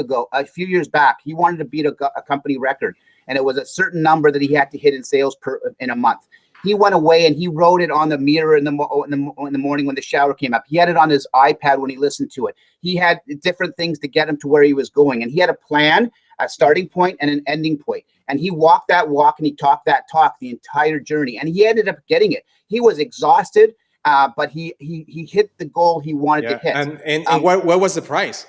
He wanted to beat a company record, and it was a certain number that he had to hit in sales in a month. He went away and he wrote it on the mirror in the morning when the shower came up. He had it on his iPad when he listened to it. He had different things to get him to where he was going, and he had a plan, a starting point, and an ending point. And he walked that walk and he talked that talk the entire journey, and he ended up getting it. He was exhausted, but he hit the goal he wanted to hit. And what was the price?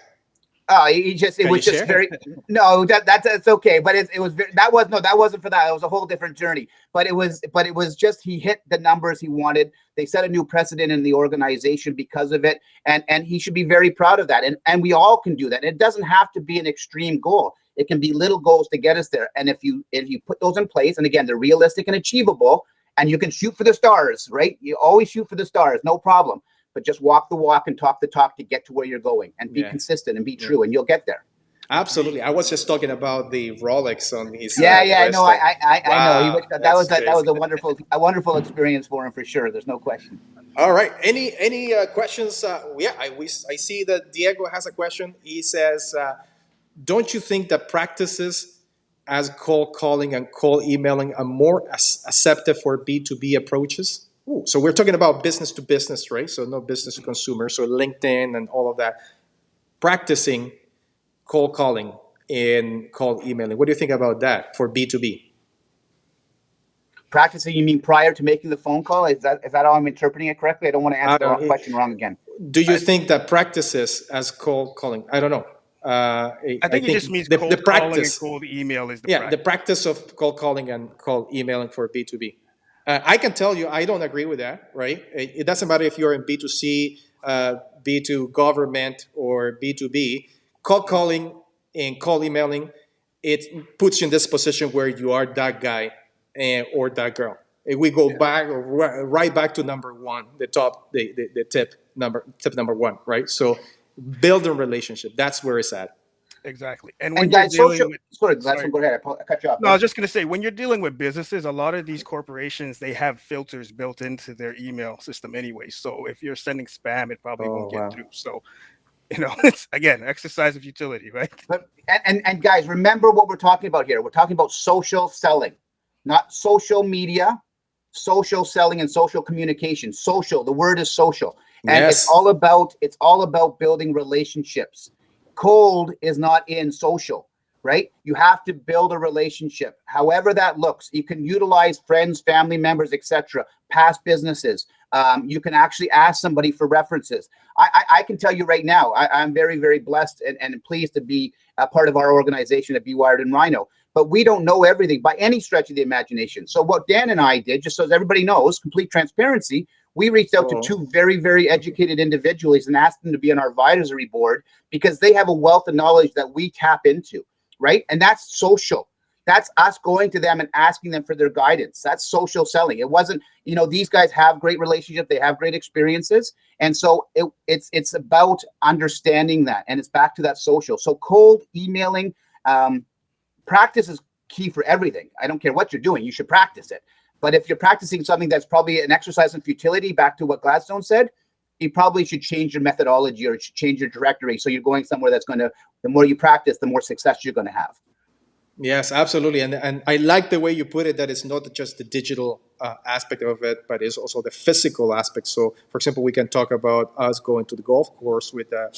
It was just very that's okay, but that wasn't for that. It was a whole different journey. But it was just he hit the numbers he wanted. They set a new precedent in the organization because of it, and he should be very proud of that. And we all can do that. It doesn't have to be an extreme goal. It can be little goals to get us there. And if you put those in place, and again, they're realistic and achievable, and you can shoot for the stars, right? You always shoot for the stars, no problem. But just walk the walk and talk the talk to get to where you're going, and be consistent and be true, and you'll get there. Absolutely. I was just talking about the Rolex on his. I know. I know. That was a wonderful experience for him for sure. There's no question. All right. Any questions? I see that Diego has a question. He says, "Don't you think that practices as cold calling and cold emailing are more accepted for B2B approaches?" Ooh, so we're talking about business to business, right? So no business to consumer. So LinkedIn and all of that. Practicing cold calling and cold emailing. What do you think about that for B2B? Practicing, you mean prior to making the phone call? Is that how I'm interpreting it correctly? I don't want to answer the question wrong again. Do you think that practices as cold calling? I don't know. I think it just means the practice. Calling and cold email is the practice of cold calling and cold emailing for B2B. I can tell you, I don't agree with that, right? It doesn't matter if you're in B2C, B2 government, or B2B. Cold calling and cold emailing, it puts you in this position where you are that guy or that girl. If we go back, right back to number one, the tip number one, right? So building relationship, that's where it's at. Exactly. And when you're dealing with, sorry, go ahead. I cut you off. No, I was just going to say, when you're dealing with businesses, a lot of these corporations, they have filters built into their email system anyway. So if you're sending spam, it probably won't get through. So, it's, again, exercise of utility, right? And guys, remember what we're talking about here. We're talking about social selling, not social media, social selling and social communication. Social, the word is social. And it's all about building relationships. Cold is not in social, right? You have to build a relationship, however that looks. You can utilize friends, family members, etc., past businesses. You can actually ask somebody for references. I can tell you right now, I'm very, very blessed and pleased to be a part of our organization at Be Wired and Rhino. But we don't know everything by any stretch of the imagination. So what Dan and I did, just so everybody knows, complete transparency, we reached out to two very, very educated individuals and asked them to be on our advisory board because they have a wealth of knowledge that we tap into, right? And that's social. That's us going to them and asking them for their guidance. That's social selling. It wasn't, these guys have great relationships. They have great experiences. And so it's about understanding that. And it's back to that social. So cold emailing, practice is key for everything. I don't care what you're doing. You should practice it. But if you're practicing something that's probably an exercise in futility, back to what Gladstone said, you probably should change your methodology or change your directory. So you're going somewhere that's going to, the more you practice, the more success you're going to have. Yes, absolutely. And I like the way you put it, that it's not just the digital aspect of it, but it's also the physical aspect. So, for example, we can talk about us going to the golf course with a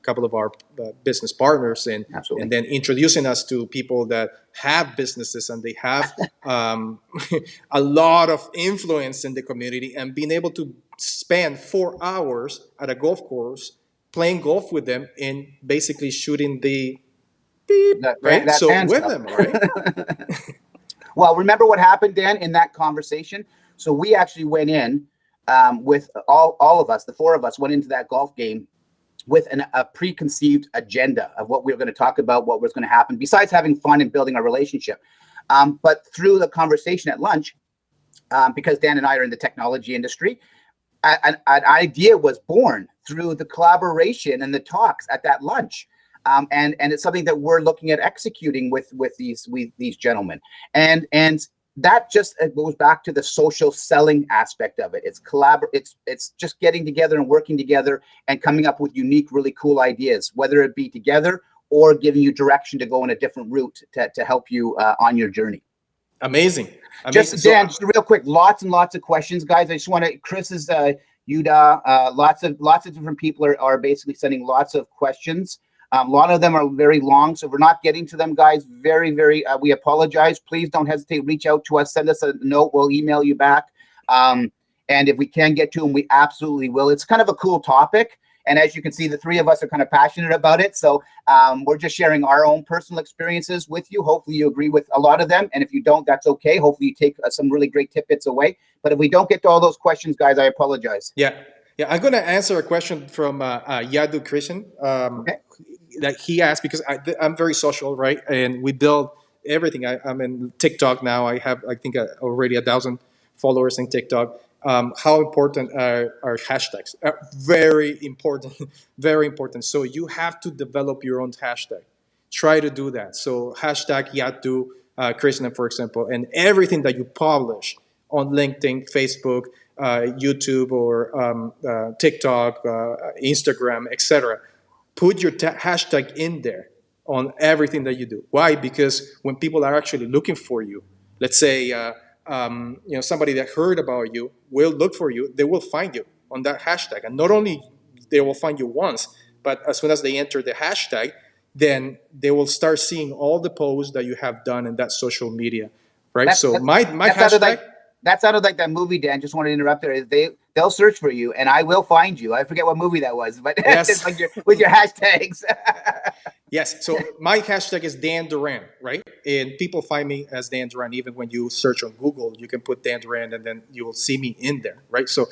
couple of our business partners and then introducing us to people that have businesses and they have a lot of influence in the community, and being able to spend 4 hours at a golf course playing golf with them and basically shooting the beep, right? So with them, right? Well, remember what happened, Dan, in that conversation? So we actually went in with all of us, the four of us went into that golf game with a preconceived agenda of what we were going to talk about, what was going to happen, besides having fun and building our relationship. But through the conversation at lunch, because Dan and I are in the technology industry, an idea was born through the collaboration and the talks at that lunch. And it's something that we're looking at executing with these gentlemen. And that just goes back to the social selling aspect of it. It's just getting together and working together and coming up with unique, really cool ideas, whether it be together or giving you direction to go in a different route to help you on your journey. Amazing. Just Dan, just real quick, lots and lots of questions, guys. I just want to, Chris's Yuda, lots of different people are basically sending lots of questions. A lot of them are very long, so if we're not getting to them, guys, very, we apologize. Please don't hesitate. Reach out to us. Send us a note. We'll email you back. And if we can get to them, we absolutely will. It's kind of a cool topic. And as you can see, the three of us are kind of passionate about it. So we're just sharing our own personal experiences with you. Hopefully you agree with a lot of them. And if you don't, that's okay. Hopefully you take some really great tidbits away. But if we don't get to all those questions, guys, I apologize. Yeah, I'm going to answer a question from Yadu Christian. Okay. That he asked, because I'm very social, right? And we build everything. I'm in TikTok now. I have, I think, already 1,000 followers in TikTok. How important are hashtags? Very important, very important. So you have to develop your own hashtag. Try to do that. So hashtag Yatu Krishna, for example, and everything that you publish on LinkedIn, Facebook, YouTube, or TikTok, Instagram, etc. Put your hashtag in there on everything that you do. Why? Because when people are actually looking for you, let's say somebody that heard about you will look for you, they will find you on that hashtag. And not only they will find you once, but as soon as they enter the hashtag, then they will start seeing all the posts that you have done in that social media, right? My hashtag... That sounded like that movie, Dan. Just wanted to interrupt there. They'll search for you, and I will find you. I forget what movie that was, but yes. It's like with your hashtags. Yes. So my hashtag is Dan Duran, right? And people find me as Dan Duran. Even when you search on Google, you can put Dan Duran, and then you will see me in there, right? So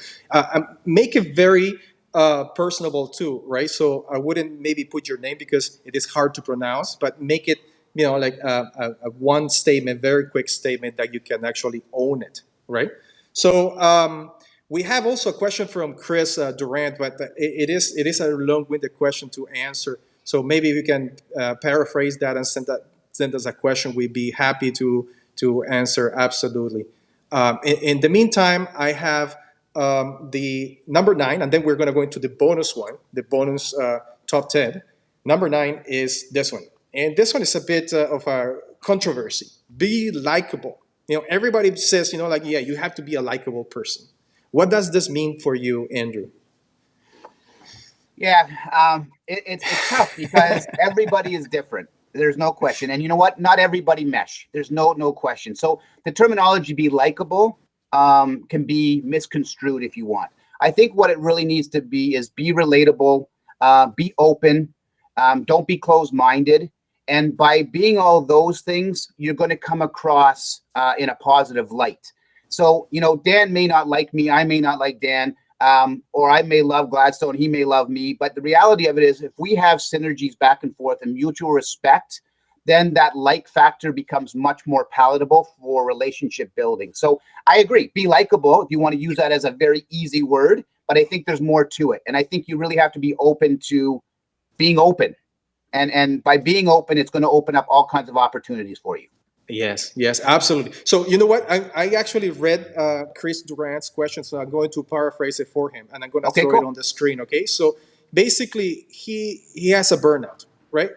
make it very personable too, right? So I wouldn't maybe put your name because it is hard to pronounce, but make it like a one statement, very quick statement that you can actually own it. Right. So we have also a question from Chris Durant, but it is a long-winded question to answer. So maybe we can paraphrase that and send us a question. We'd be happy to answer. Absolutely. In the meantime, I have the number 9, and then we're going to go into the bonus one, the bonus top 10. Number 9 is this one, and this one is a bit of a controversy. Be likable. Everybody says, yeah, you have to be a likable person. What does this mean for you, Andrew? Yeah, it's tough because everybody is different. There's no question. And you know what? Not everybody mesh. There's no question. So the terminology be likable can be misconstrued if you want. I think what it really needs to be is be relatable, be open, don't be closed-minded. And by being all those things, you're going to come across in a positive light. So, Dan may not like me. I may not like Dan. Or I may love Gladstone. He may love me. But the reality of it is if we have synergies back and forth and mutual respect, then that like factor becomes much more palatable for relationship building. So I agree. Be likable if you want to use that as a very easy word. But I think there's more to it. And I think you really have to be open to being open. And by being open, it's going to open up all kinds of opportunities for you. Yes, yes, absolutely. So you know what? I actually read Chris Durant's question, so I'm going to paraphrase it for him, and I'm going to Okay, throw it cool. on the screen. Okay, so basically, he has a burnout, right?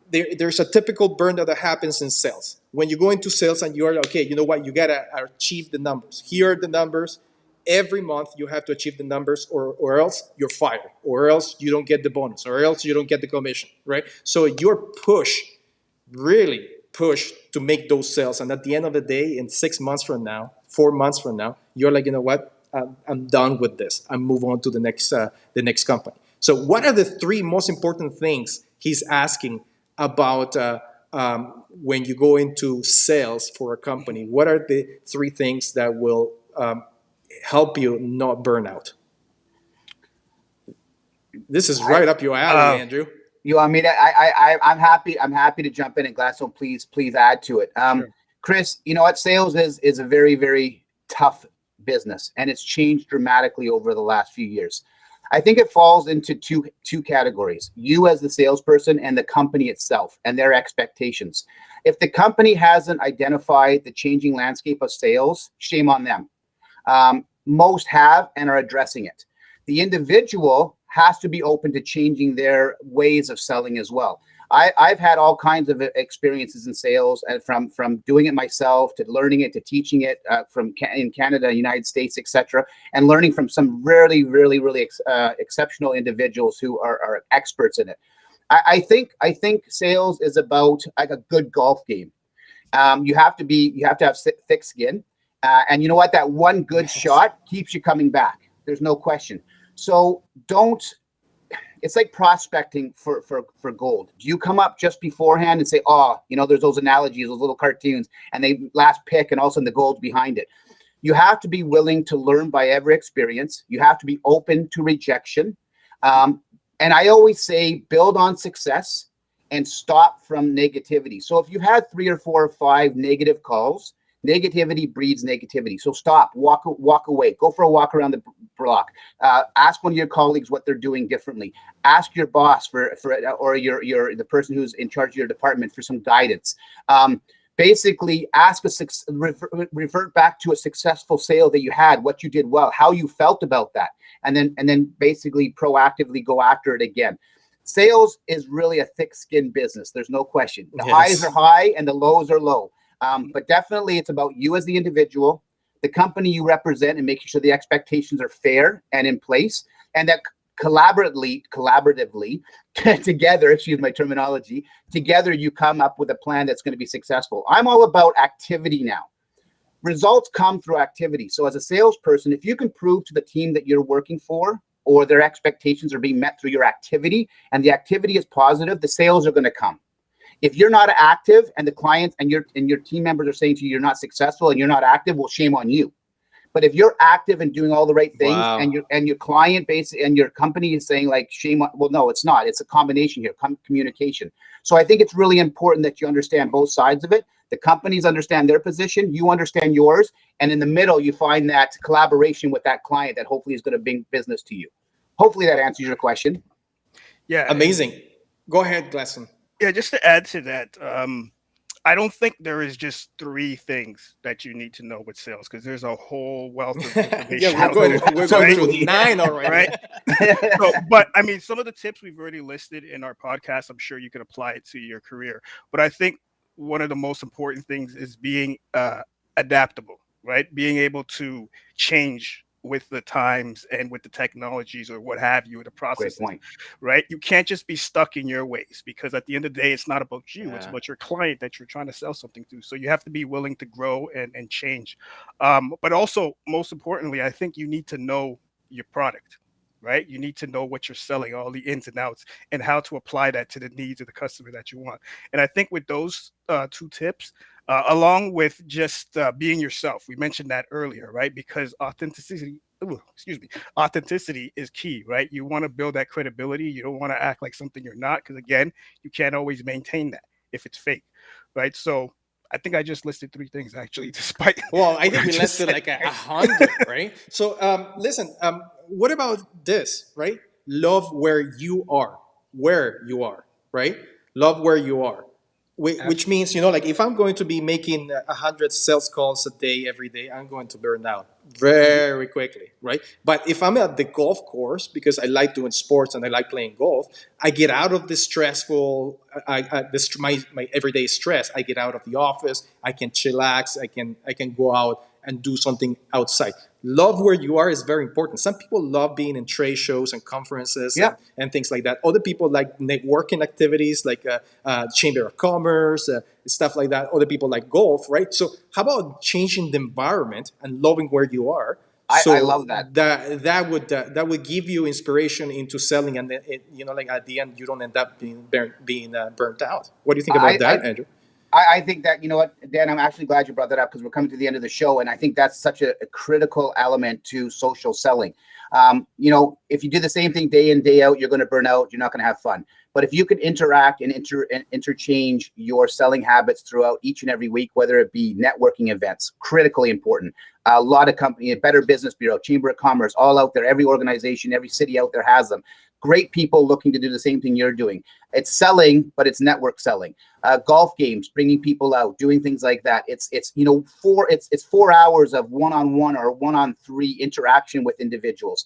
There's a typical burnout that happens in sales. When you go into sales and you're okay, you know what? You gotta achieve the numbers. Here are the numbers. Every month you have to achieve the numbers, or else you're fired, or else you don't get the bonus, or else you don't get the commission, right? So you're pushed, really push to make those sales. And at the end of the day, in 6 months from now, 4 months from now, you're like, you know what? I'm done with this. I move on to the next company. So, what are the three most important things he's asking about when you go into sales for a company? What are the three things that will help you not burn out? This is I, right up your alley, Uh, Andrew. you want me to? I'm happy. I'm happy to jump in, and Gladstone, please add to it. sure. Chris, you know what? Sales is a very tough business, and it's changed dramatically over the last few years. I think it falls into two categories: you as the salesperson and the company itself and their expectations. If the company hasn't identified the changing landscape of sales, shame on them. Most have and are addressing it. The individual has to be open to changing their ways of selling as well. I've had all kinds of experiences in sales, and from doing it myself to learning it to teaching it in Canada, United States, etc., and learning from some really exceptional individuals who are experts in it. I think sales is about like a good golf game. You have to have thick skin, and you know what? That one good Yes. shot keeps you coming back. There's no question. So don't. It's like prospecting for gold. Do you come up just beforehand and say, "Oh, you know, there's those analogies, those little cartoons, and they last pick, and all of a sudden the gold's behind it." You have to be willing to learn by every experience. You have to be open to rejection. Um, and I always say, build on success and stop from negativity. So if you had 3 or 4 or 5 negative calls, negativity breeds negativity. So stop, walk away, go for a walk around the block. Ask one of your colleagues what they're doing differently. Ask your boss or your the person who's in charge of your department for some guidance. Basically ask revert back to a successful sale that you had, what you did well, how you felt about that, and then basically proactively go after it again. Sales is really a thick-skinned business. There's no question. The highs are Yes. high and the lows are low. But definitely it's about you as the individual, the company you represent, and making sure the expectations are fair and in place, and that collaboratively together, excuse my terminology, together you come up with a plan that's going to be successful. I'm all about activity now. Results come through activity. So as a salesperson, if you can prove to the team that you're working for or their expectations are being met through your activity, and the activity is positive, the sales are going to come. If you're not active and the clients and your team members are saying to you you're not successful and you're not active, well, shame on you. But if you're active and doing all the right things, and Wow. your client base and your company is saying like shame on, well, no, it's not. It's a combination here, communication. So I think it's really important that you understand both sides of it. The companies understand their position, you understand yours, and in the middle you find that collaboration with that client that hopefully is going to bring business to you. Hopefully that answers your question. Yeah, and Amazing. Go ahead, Glasson. yeah, just to add to that, I don't think there is just three things that you need to know with sales because there's a whole wealth of Yeah, information we're out going there, we're going right? through Absolutely. 9 already. Right. So, but I mean, some of the tips we've already listed in our podcast, I'm sure you can apply it to your career. But I think one of the most important things is being adaptable, right? Being able to change with the times and with the technologies or what have you, the Great processes, point. right? You can't just be stuck in your ways because at the end of the day, it's not about you, it's Yeah. about your client that you're trying to sell something to. So you have to be willing to grow and change. But also, most importantly, I think you need to know your product, right? You need to know what you're selling, all the ins and outs, and how to apply that to the needs of the customer that you want. And I think with those two tips, along with just being yourself, we mentioned that earlier, right? Because authenticity is key, right? You want to build that credibility. You don't want to act like something you're not, because again, you can't always maintain that if it's fake, right? So I think I just listed three things actually, despite Well, I what think I we just listed said. like a hundred, right? So, listen, what about this, right? Love where you are, right? Love where you are. which means, you know, like if I'm going to be making 100 sales calls a day every day, I'm going to burn out very quickly, right? But if I'm at the golf course, because I like doing sports and I like playing golf, I get out of this stressful, my everyday stress. I get out of the office. I can chillax. I can go out and do something outside. Love where you are is very important. Some people love being in trade shows and conferences Yeah. and things like that. Other people like networking activities like Chamber of Commerce, stuff like that. Other people like golf, right? So how about changing the environment and loving where you are? I So love that. that would give you inspiration into selling, and then you know, like at the end, you don't end up being burnt out. What do you think about that, Andrew? I think that, you know what, Dan, I'm actually glad you brought that up because we're coming to the end of the show. And I think that's such a critical element to social selling. You know, if you do the same thing day in, day out, you're going to burn out. You're not going to have fun. But if you could interact and interchange your selling habits throughout each and every week, whether it be networking events, critically important. A lot of companies, Better Business Bureau, Chamber of Commerce, all out there, every organization, every city out there has them. Great people looking to do the same thing you're doing. It's selling, but it's network selling. Golf games, bringing people out, doing things like that. It's you know, 4 hours of one-on-one or one-on-3 interaction with individuals.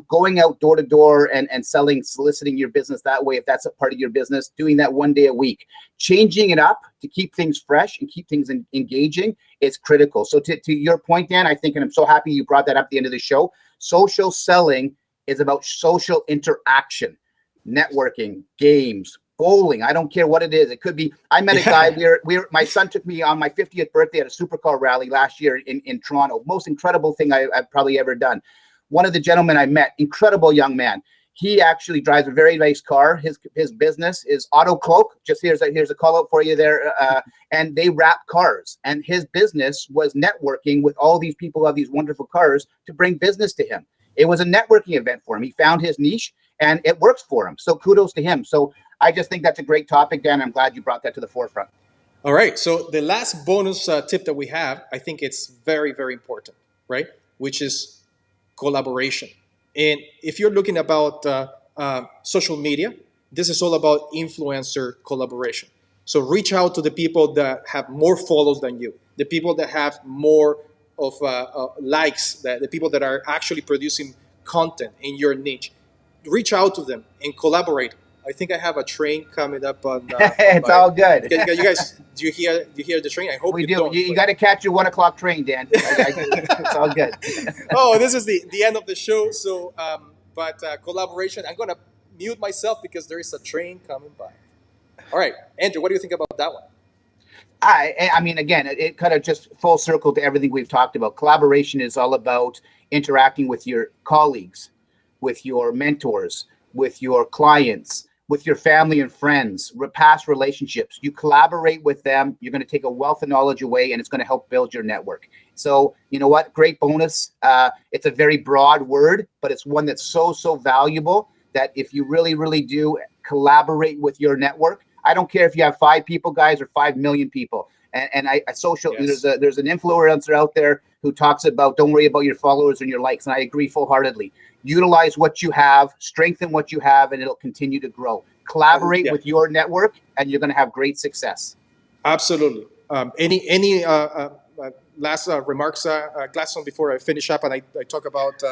Going out door to door and selling, soliciting your business that way, if that's a part of your business, doing that 1 day a week. Changing it up to keep things fresh and keep things engaging is critical. So to your point, Dan, I think, and I'm so happy you brought that up at the end of the show, social selling is about social interaction, networking, games, bowling. I don't care what it is. It could be, I met a guy, my son took me on my 50th birthday at a supercar rally last year in Toronto. Most incredible thing I've probably ever done. One of the gentlemen I met, incredible young man. He actually drives a very nice car. His business is Auto Cloak. Just here's a call out for you there. And they wrap cars. And his business was networking with all these people who have these wonderful cars to bring business to him. It was a networking event for him. He found his niche and it works for him. So kudos to him. So I just think that's a great topic, Dan. I'm glad you brought that to the forefront. All right. So the last bonus tip that we have, I think it's very, very important, right? Which is collaboration. And if you're looking about social media, this is all about influencer collaboration. So reach out to the people that have more follows than you, the people that have more of likes, the people that are actually producing content in your niche. Reach out to them and collaborate. I think I have a train coming up on. It's all good. You guys, do you hear the train? I hope we you do. don't. You got to catch your 1 o'clock train, Dan. It's all good. Oh, this is the end of the show. So, but collaboration. I'm gonna mute myself because there is a train coming by. All right, Andrew, what do you think about that one? I mean, again, it kind of just full circle to everything we've talked about. Collaboration is all about interacting with your colleagues, with your mentors, with your clients, with your family and friends, past relationships. You collaborate with them. You're going to take a wealth of knowledge away, and it's going to help build your network. So, you know what? Great bonus. It's a very broad word, but it's one that's so valuable that if you really, really do collaborate with your network, I don't care if you have 5 people, guys, or 5 million people. And Yes. there's an influencer out there who talks about don't worry about your followers and your likes. And I agree full-heartedly. Utilize what you have, strengthen what you have, and it'll continue to grow. Collaborate with your network, and you're going to have great success. Absolutely. Any last remarks, Gladstone, before I finish up and I talk about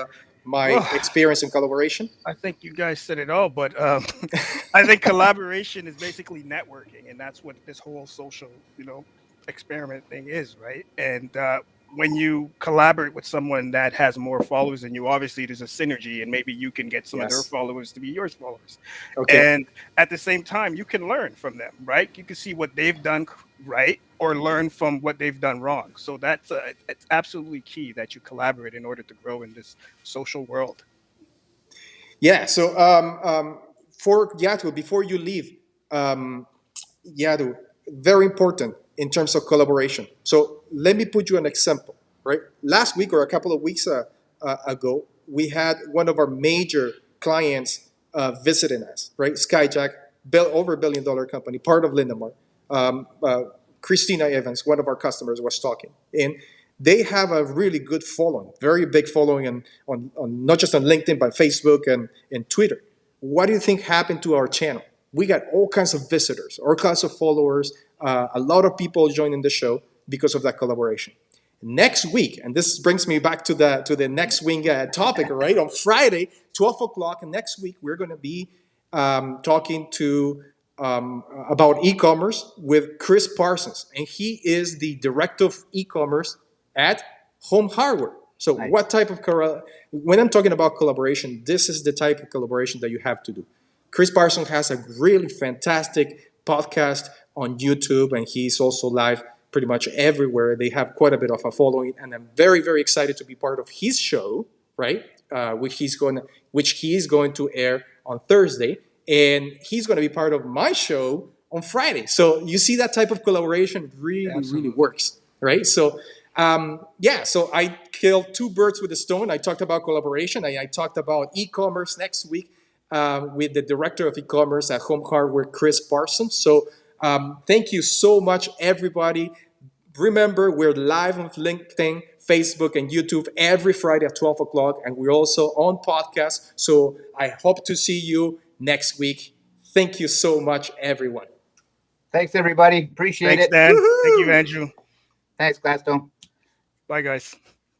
my experience in collaboration? I think you guys said it all, but I think collaboration is basically networking, and that's what this whole social, experiment thing is, right? And when you collaborate with someone that has more followers than you, obviously there's a synergy, and maybe you can get some of their followers to be your followers. Okay. And at the same time, you can learn from them, right? You can see what they've done right or learn from what they've done wrong. So that's it's absolutely key that you collaborate in order to grow in this social world. Yeah. So for Yadu, before you leave, Yadu, very important in terms of collaboration. So let me put you an example, right? Last week or a couple of weeks ago, we had one of our major clients visiting us, right? Skyjack, over $1 billion company, part of Lindemar. Christina Evans, one of our customers, was talking. And they have a really good following, very big following on not just on LinkedIn, but Facebook and Twitter. What do you think happened to our channel? We got all kinds of visitors, all kinds of followers, a lot of people joining the show because of that collaboration. Next week, and this brings me back to the next wing topic, right? On Friday, 12 o'clock next week, we're going to be talking about e-commerce with Chris Parsons, and he is the director of e-commerce at Home Hardware. So Nice. what type of when I'm talking about collaboration, this is the type of collaboration that you have to do. Chris Parsons has a really fantastic podcast on YouTube, and he's also live pretty much everywhere. They have quite a bit of a following, and I'm very, very excited to be part of his show, right? Which he is going to air on Thursday, and he's going to be part of my show on Friday. So you see that type of collaboration really works, right? So so I killed two birds with a stone. I talked about collaboration. I talked about e-commerce next week with the director of e-commerce at Home Hardware, Chris Parsons. So thank you so much, everybody. Remember, we're live on LinkedIn, Facebook, and YouTube every Friday at 12 o'clock, and we're also on podcast. So I hope to see you next week. Thank you so much, everyone. Thanks, everybody. Appreciate Thanks, it. Dan. Woohoo! Thank you, Andrew. Thanks, Gladstone. Bye, guys.